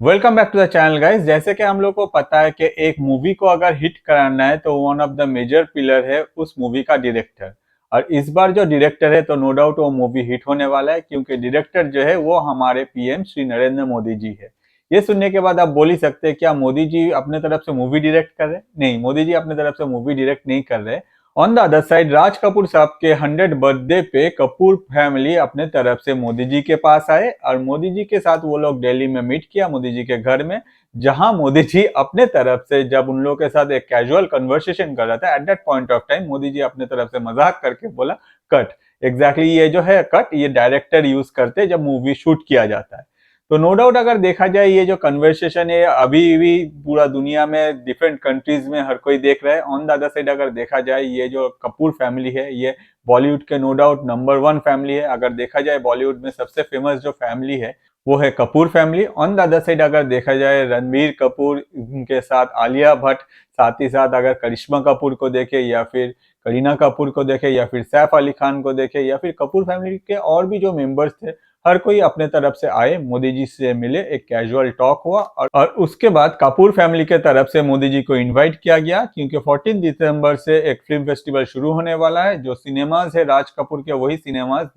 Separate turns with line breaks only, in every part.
Welcome back to the channel guys. जैसे कि हम लोग को पता है कि एक मूवी को अगर हिट कराना है तो one of the major pillar है उस मूवी का डायरेक्टर। और इस बार जो डायरेक्टर है तो नो डाउट वो मूवी हिट होने वाला है, क्योंकि डायरेक्टर जो है वो हमारे पीएम श्री नरेंद्र मोदी जी है। ये सुनने के बाद आप बोल ही सकते हैं क्या मोदी जी अपने तरफ से मूवी डायरेक्ट कर रहे हैं? नहीं, मोदी जी अपने तरफ से मूवी डायरेक्ट नहीं कर रहे। On the other side Raj Kapoor साहब के 100 बर्थडे पे कपूर फैमिली अपने तरफ से मोदी जी के पास आए और मोदी जी के साथ वो लोग दिल्ली में मीट किया मोदी जी के घर में, जहां मोदी जी अपने तरफ से जब उन लोगों के साथ एक कैजुअल कन्वर्सेशन कर रहा था, at that point of time Modi ji अपने तरफ से मजाक करके बोला कट। एग्जैक्टली ये जो है कट, ये डायरेक्टर यूज करते जब मूवी शूट किया जाता है। तो नो डाउट अगर देखा जाए ये जो कन्वर्सेशन है अभी भी पूरा दुनिया में डिफरेंट कंट्रीज में हर कोई देख रहा है। ऑन द अदर साइड अगर देखा जाए ये जो कपूर फैमिली है ये बॉलीवुड के नो डाउट नंबर 1 फैमिली है। अगर देखा जाए बॉलीवुड में सबसे फेमस जो फैमिली है वो है Kapoor family. On the other side अगर देखा जाए रणबीर कपूर के साथ आलिया भट्ट, साथ ही साथ अगर करिश्मा कपूर को देखे या फिर करीना कपूर को देखे या फिर सैफ अली खान को देखे या फिर कपूर फैमिली के और भी जो मेंबर्स थे, हर कोई अपने तरफ से आए, मोदी जी से मिले, एक कैजुअल टॉक हुआ और उसके बाद कपूर फैमिली के तरफ से मोदी जी को इनवाइट किया गया, क्योंकि 14 दिसंबर से एक फिल्म फेस्टिवल शुरू होने वाला है। जो सिनेमाज है राज कपूर के, वही सिनेमाज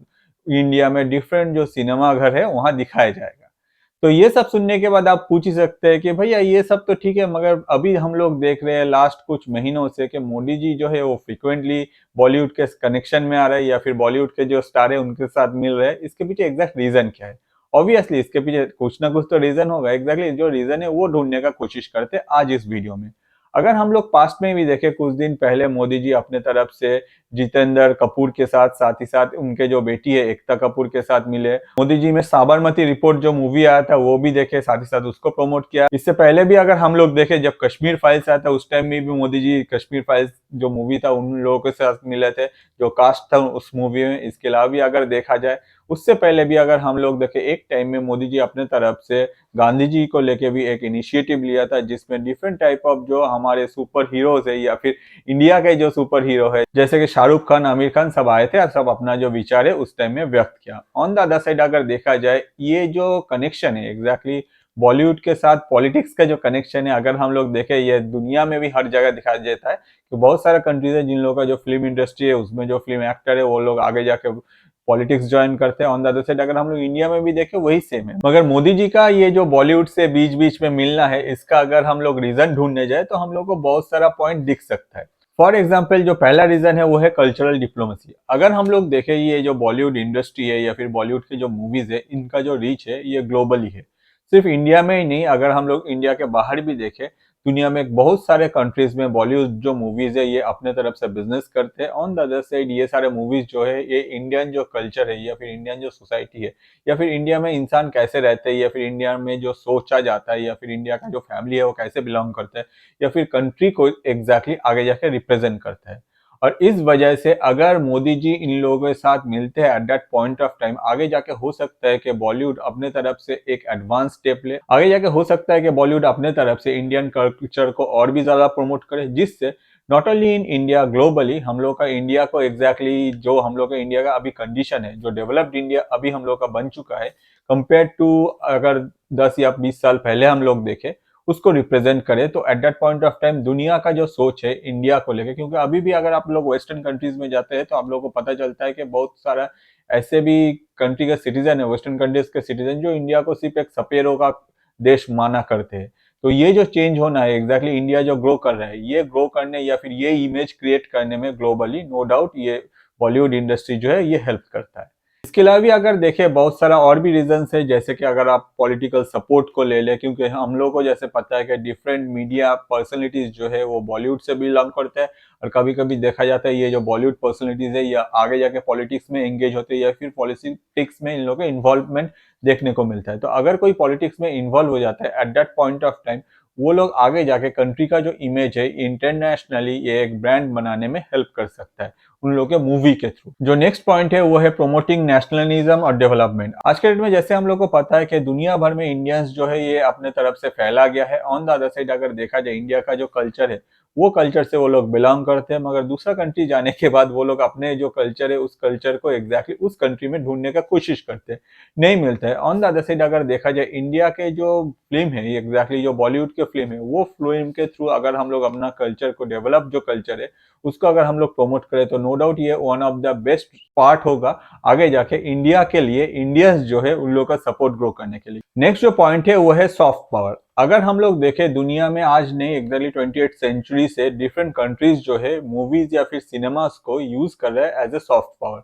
इंडिया में डिफरेंट जो सिनेमा घर है वहां दिखाया जाएगा। तो ये सब सुनने के बाद आप पूछ ही सकते हैं कि भैया ये सब तो ठीक है, मगर अभी हम लोग देख रहे हैं लास्ट कुछ महीनों से कि मोदी जी जो है वो फ्रिक्वेंटली बॉलीवुड के कनेक्शन में आ रहे हैं या फिर बॉलीवुड के जो स्टार है उनके साथ मिल रहे हैं। इसके पीछे एग्जैक्ट रीजन क्या है? ऑब्वियसली इसके पीछे कुछ ना कुछ तो रीजन होगा। एग्जैक्टली जो रीजन है वो ढूंढने का कोशिश करते हैं आज इस वीडियो में। अगर हम लोग पास्ट में भी देखें, कुछ दिन पहले मोदी जी अपने तरफ से जितेंद्र कपूर के साथ, साथ ही साथ उनके जो बेटी है एकता कपूर के साथ मिले। मोदी जी में साबरमती रिपोर्ट जो मूवी आया था वो भी देखे, साथ ही साथ उसको प्रमोट किया। इससे पहले भी अगर हम लोग देखें, जब कश्मीर फाइल्स आया था उस टाइम में भी मोदी जी कश्मीर फाइल्स जो मूवी था उन लोगों के साथ मिले थे जो कास्ट था उस मूवी में। इसके अलावा भी अगर देखा जाए, उससे पहले भी अगर हम लोग देखें, एक टाइम में मोदी जी अपने तरफ से गांधी जी को लेके भी एक इनिशिएटिव लिया था, जिसमें डिफरेंट टाइप ऑफ जो हमारे सुपर हीरोज है या फिर इंडिया के जो सुपर हीरो है जैसे कि शाहरुख खान, आमिर खान, सब आए थे और सब अपना जो विचार है उस टाइम में व्यक्त किया। ऑन द अदर साइड अगर देखा जाए, ये जो कनेक्शन है एग्जैक्टली बॉलीवुड के साथ पॉलिटिक्स का जो कनेक्शन है, अगर हम लोग देखें ये दुनिया में भी हर जगह दिखाई देता है कि बहुत सारे कंट्रीज है जिन लोगों का जो फिल्म इंडस्ट्री है उसमें जो फिल्म एक्टर है वो लोग आगे जाके पॉलिटिक्स ज्वाइन करते हैं। ऑन द अदर साइड अगर हम लोग इंडिया में भी देखें वही सेम है। मगर मोदी जी का ये जो बॉलीवुड से बीच बीच में मिलना है, इसका अगर हम लोग रीजन ढूंढने जाए तो हम लोग को बहुत सारा पॉइंट दिख सकता है। फॉर एग्जाम्पल जो पहला रीजन है वो है कल्चरल डिप्लोमेसी। अगर हम लोग देखें ये जो बॉलीवुड इंडस्ट्री है या फिर बॉलीवुड की जो मूवीज है, इनका जो रीच है ये ग्लोबली है। सिर्फ इंडिया में ही नहीं, अगर हम लोग इंडिया के बाहर भी देखें, दुनिया में बहुत सारे कंट्रीज में बॉलीवुड जो मूवीज है ये अपने तरफ से बिजनेस करते हैं। ऑन द अदर साइड ये सारे मूवीज जो है ये इंडियन जो कल्चर है या फिर इंडियन जो सोसाइटी है या फिर इंडिया में इंसान कैसे रहते हैं या फिर इंडिया में जो सोचा जाता है या फिर इंडिया का जो फैमिली है वो कैसे बिलोंग करता है या फिर कंट्री को एग्जैक्टली आगे जाके रिप्रेजेंट करता है। और इस वजह से अगर मोदी जी इन लोगों के साथ मिलते हैं eight that point of time, आगे जाके हो सकता है कि बॉलीवुड अपने तरफ से एक एडवांस स्टेप ले। आगे जाके हो सकता है कि बॉलीवुड अपने तरफ से इंडियन कल्चर को और भी ज्यादा प्रमोट करे, जिससे not only in India globally हम लोग का इंडिया को एग्जैक्टली जो हम लोग का इंडिया का अभी कंडीशन है, जो डेवलप्ड इंडिया अभी हम लोग का बन चुका है कंपेयर टू अगर 10 या 20 साल पहले हम लोग देखें, उसको रिप्रेजेंट करे। तो eight that point of time दुनिया का जो सोच है इंडिया को लेकर, क्योंकि अभी भी अगर आप लोग वेस्टर्न कंट्रीज में जाते हैं तो आप लोगों को पता चलता है कि बहुत सारा ऐसे भी कंट्री का सिटीजन है, वेस्टर्न कंट्रीज के सिटीजन, जो इंडिया को सिर्फ एक सपेरों का देश माना करते हैं। तो ये जो चेंज होना है एग्जैक्टली इंडिया जो ग्रो कर रहा है, ये ग्रो करने या फिर ये इमेज क्रिएट करने में ग्लोबली नो डाउट ये बॉलीवुड इंडस्ट्री जो है ये हेल्प करता है। इसके अलावा भी अगर देखें बहुत सारा और भी रीजन है, जैसे कि अगर आप पॉलिटिकल सपोर्ट को ले लें, क्योंकि हम लोग को जैसे पता है कि डिफरेंट मीडिया पर्सनालिटीज जो है वो बॉलीवुड से बिलोंग करते हैं और कभी कभी देखा जाता है ये जो बॉलीवुड पर्सनालिटीज है या आगे जाके पॉलिटिक्स में एंगेज होते हैं या फिर पॉलिटिक्स में इन लोगों का इन्वॉल्वमेंट देखने को मिलता है। तो अगर कोई पॉलिटिक्स में इन्वॉल्व हो जाता है eight that point of time, वो लोग आगे जाके कंट्री का जो इमेज है इंटरनेशनली ये एक ब्रांड बनाने में हेल्प कर सकता है उन लोगों के मूवी के थ्रू। जो नेक्स्ट पॉइंट है वो है प्रोमोटिंग नेशनलिज्म और डेवलपमेंट। आज के डेट में जैसे हम लोग को पता है कि दुनिया भर में इंडियंस जो है ये अपने तरफ से फैला गया है। ऑन द अदर साइड अगर देखा जाए इंडिया का जो कल्चर है वो कल्चर से वो लोग बिलोंग करते हैं, मगर दूसरा कंट्री जाने के बाद वो लोग अपने जो कल्चर है उस कल्चर को एग्जैक्टली उस कंट्री में ढूंढने का कोशिश करते हैं, नहीं मिलता है। ऑन द अदर साइड अगर देखा जाए इंडिया के जो फिल्म है, एग्जैक्टली जो बॉलीवुड के फिल्म है, वो फिल्म के थ्रू अगर हम लोग अपना कल्चर को डेवलप जो कल्चर है उसको अगर हम लोग प्रमोट करें तो नो डाउट ये one of the best part होगा आगे जाके इंडिया के लिए, इंडियंस जो है उन लोगों का सपोर्ट ग्रो करने के लिए। नेक्स्ट जो पॉइंट है वो है सॉफ्ट पावर। अगर हम लोग देखें दुनिया में आज नहीं, एग्जैक्टली 28th सेंचुरी से डिफरेंट कंट्रीज जो है मूवीज या फिर सिनेमास को यूज कर रहे हैं as a soft power.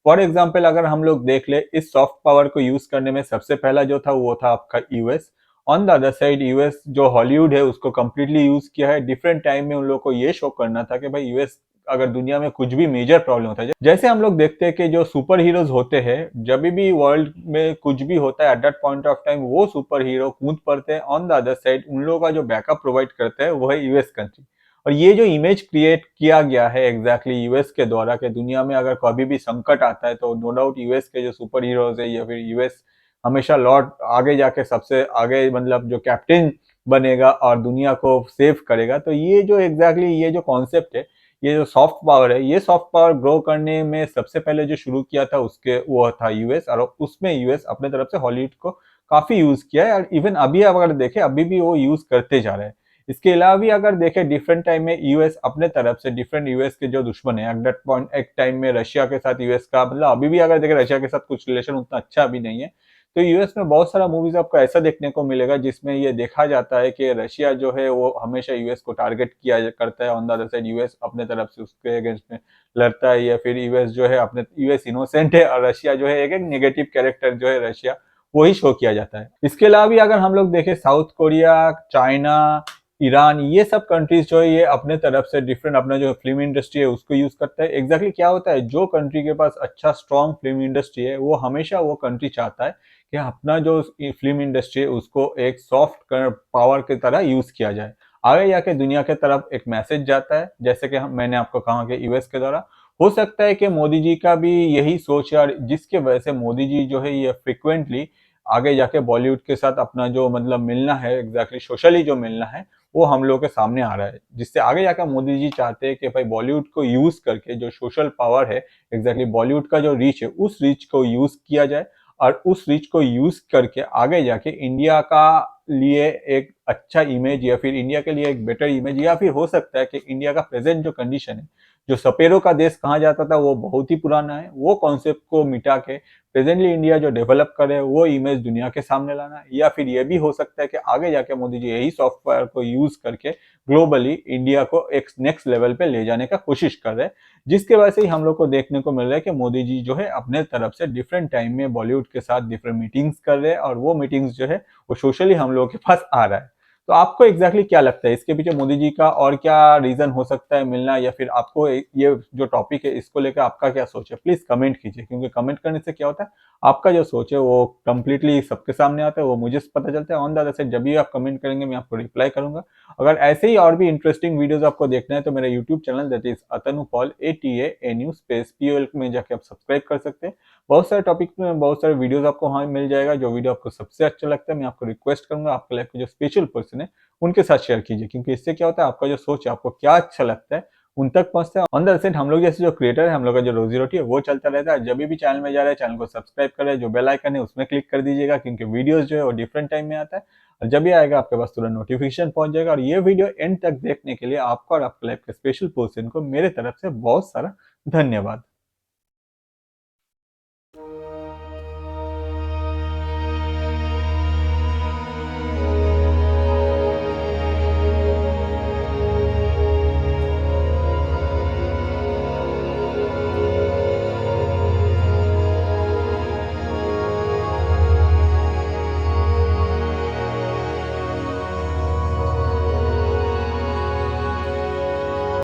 For example अगर हम लोग देख ले, इस सॉफ्ट पावर को यूज करने में सबसे पहला जो था वो था आपका US. On the other side US जो हॉलीवुड है उसको कम्प्लीटली यूज किया है। डिफरेंट टाइम में उन लोगों को ये शो करना था कि भाई यूएस अगर दुनिया में कुछ भी मेजर प्रॉब्लम होता है, जैसे हम लोग देखते हैं कि जो सुपर हीरोज होते हैं जब भी वर्ल्ड में कुछ भी होता है eight that point of time वो सुपर हीरो कूद पड़ते हैं। ऑन द अदर साइड उन लोगों का जो बैकअप प्रोवाइड करते हैं वो है यूएस कंट्री। और ये जो इमेज क्रिएट किया गया है एग्जैक्टली यूएस के द्वारा कि दुनिया में अगर कभी भी संकट आता है तो नो डाउट यूएस के जो सुपर हीरोज है या फिर यूएस हमेशा लॉर्ड आगे जाके सबसे आगे, मतलब जो कैप्टन बनेगा और दुनिया को सेव करेगा। तो ये जो एग्जैक्टली ये जो कॉन्सेप्ट है, ये जो सॉफ्ट पावर है, ये सॉफ्ट पावर ग्रो करने में सबसे पहले जो शुरू किया था उसके वो था यूएस। और उसमें यूएस अपने तरफ से हॉलीवुड को काफी यूज किया है और इवन अभी अगर देखें अभी भी वो यूज करते जा रहे हैं। इसके अलावा भी अगर देखें डिफरेंट टाइम में यूएस अपने तरफ से डिफरेंट यूएस के जो दुश्मन है एट दैट पॉइंट एक टाइम में रशिया के साथ यूएस का, मतलब अभी भी अगर देखें रशिया के साथ कुछ रिलेशन उतना अच्छा अभी नहीं है। तो यूएस में बहुत सारा मूवीज आपको ऐसा देखने को मिलेगा जिसमें ये देखा जाता है कि रशिया जो है वो हमेशा यूएस को टारगेट किया करता है। On the other side US अपने तरफ से उसके अगेंस्ट में लड़ता है, या फिर यूएस जो है अपने यूएस इनोसेंट है और रशिया जो है एक एक नेगेटिव कैरेक्टर जो है रशिया वही शो किया जाता है। इसके अलावा भी अगर हम लोग देखें साउथ कोरिया, चाइना, ईरान, ये सब कंट्रीज जो है ये अपने तरफ से डिफरेंट अपना जो फिल्म इंडस्ट्री है उसको यूज करता है। एग्जैक्टली क्या होता है, जो कंट्री के पास अच्छा स्ट्रॉन्ग फिल्म इंडस्ट्री है वो हमेशा वो कंट्री चाहता है कि अपना जो फिल्म इंडस्ट्री है उसको एक सॉफ्ट पावर की तरह यूज किया जाए। आगे जाके दुनिया के तरफ एक मैसेज जाता है, जैसे कि मैंने आपको कहा कि यूएस के द्वारा। हो सकता है कि मोदी जी का भी यही सोच है और जिसके वजह से मोदी जी जो है ये फ्रिक्वेंटली आगे जाके बॉलीवुड के साथ अपना जो मतलब मिलना है, एग्जैक्टली सोशली जो मिलना है वो हम लोगों के सामने आ रहा है। जिससे आगे जाकर मोदी जी चाहते हैं कि भाई बॉलीवुड को यूज करके जो सोशल पावर है, एग्जैक्टली बॉलीवुड का जो रीच है उस रीच को यूज किया जाए और उस रीच को यूज करके आगे जाके इंडिया का लिए एक अच्छा इमेज या फिर इंडिया के लिए एक बेटर इमेज, या फिर हो सकता है कि इंडिया का प्रेजेंट जो कंडीशन है, जो सपेरों का देश कहा जाता था वो बहुत ही पुराना है, वो कॉन्सेप्ट को मिटा के प्रेजेंटली इंडिया जो डेवलप करे वो इमेज दुनिया के सामने लाना। या फिर ये भी हो सकता है कि आगे जाके मोदी जी यही सॉफ्टवेयर को यूज करके ग्लोबली इंडिया को एक नेक्स्ट लेवल पे ले जाने का कोशिश कर रहे हैं। जिसके वजह से ही हम लोग को देखने को मिल रहा है कि मोदी जी जो है अपने तरफ से डिफरेंट टाइम में बॉलीवुड के साथ डिफरेंट मीटिंग्स कर रहे हैं और वो मीटिंग्स जो है वो सोशली हम लोगों के पास आ रहा है। तो आपको एग्जैक्टली क्या लगता है इसके पीछे मोदी जी का और क्या रीजन हो सकता है मिलना, या फिर आपको ये जो टॉपिक है इसको लेकर आपका क्या सोच है, प्लीज कमेंट कीजिए। क्योंकि कमेंट करने से क्या होता है, आपका जो सोच है वो कंप्लीटली सबके सामने आता है, वो मुझे पता चलता है। ऑन द अदर साइड जब भी आप कमेंट करेंगे मैं आपको रिप्लाई करूंगा। अगर ऐसे ही और भी इंटरेस्टिंग वीडियोस आपको देखना है तो मेरा YouTube channel that is Atanu Paul ATANU space POL में जाके आप सब्सक्राइब कर सकते हैं। बहुत सारे टॉपिक में बहुत सारे वीडियोस आपको वहाँ मिल जाएगा। जो वीडियो आपको सबसे अच्छा लगता है मैं आपको रिक्वेस्ट करूंगा आपके लाइफ के जो स्पेशल पर्सन है उनके साथ शेयर कीजिए। क्योंकि इससे क्या होता है, आपका जो सोच है, आपको क्या अच्छा लगता है उन तक पहुंचता है। ऑन द सेट हम लोग जैसे जो क्रिएटर है, हम लोग का जो रोजी रोटी है वो चलता रहता है। जब भी चैनल में जा रहे हैं चैनल को सब्सक्राइब करें, जो बेल आइकन है उसमें क्लिक कर दीजिएगा क्योंकि वीडियोस जो है वो डिफरेंट टाइम में आता है और जब भी आएगा आपके पास तुरंत नोटिफिकेशन पहुंच जाएगा। और ये वीडियो एंड तक देखने के लिए आपको और आपके लाइफ के स्पेशल पर्सन को मेरे तरफ से बहुत सारा धन्यवाद।